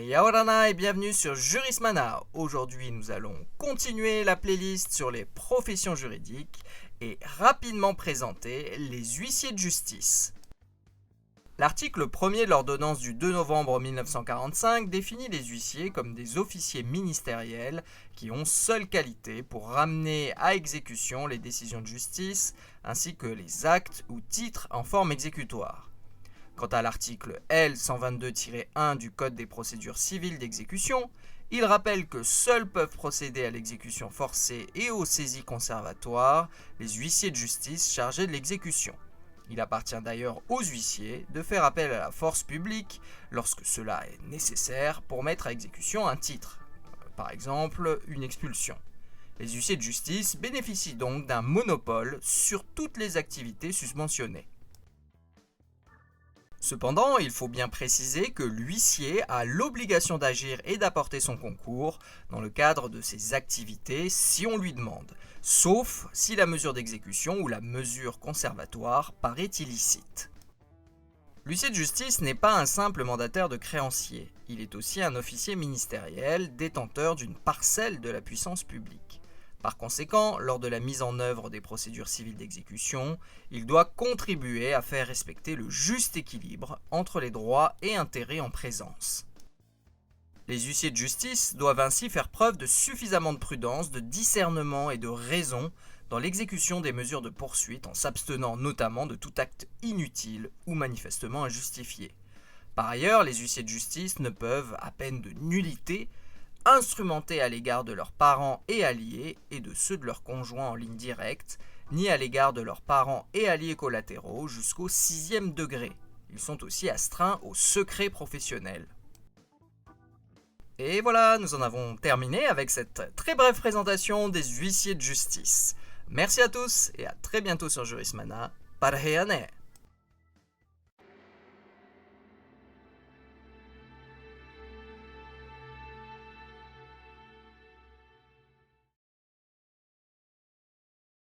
Yaorana et bienvenue sur Jurismana. Aujourd'hui, nous allons continuer la playlist sur les professions juridiques et rapidement présenter les huissiers de justice. L'article 1er de l'ordonnance du 2 novembre 1945 définit les huissiers comme des officiers ministériels qui ont seule qualité pour ramener à exécution les décisions de justice ainsi que les actes ou titres en forme exécutoire. Quant à l'article L 122-1 du Code des procédures civiles d'exécution, il rappelle que seuls peuvent procéder à l'exécution forcée et aux saisies conservatoires les huissiers de justice chargés de l'exécution. Il appartient d'ailleurs aux huissiers de faire appel à la force publique lorsque cela est nécessaire pour mettre à exécution un titre, par exemple une expulsion. Les huissiers de justice bénéficient donc d'un monopole sur toutes les activités susmentionnées. Cependant, il faut bien préciser que l'huissier a l'obligation d'agir et d'apporter son concours dans le cadre de ses activités si on lui demande, sauf si la mesure d'exécution ou la mesure conservatoire paraît illicite. L'huissier de justice n'est pas un simple mandataire de créancier, il est aussi un officier ministériel détenteur d'une parcelle de la puissance publique. Par conséquent, lors de la mise en œuvre des procédures civiles d'exécution, il doit contribuer à faire respecter le juste équilibre entre les droits et intérêts en présence. Les huissiers de justice doivent ainsi faire preuve de suffisamment de prudence, de discernement et de raison dans l'exécution des mesures de poursuite en s'abstenant notamment de tout acte inutile ou manifestement injustifié. Par ailleurs, les huissiers de justice ne peuvent, à peine de nullité, instrumentés à l'égard de leurs parents et alliés et de ceux de leurs conjoints en ligne directe, ni à l'égard de leurs parents et alliés collatéraux jusqu'au 6e degré. Ils sont aussi astreints au secret professionnel. Et voilà, nous en avons terminé avec cette très brève présentation des huissiers de justice. Merci à tous et à très bientôt sur Jurismana. Parheyane!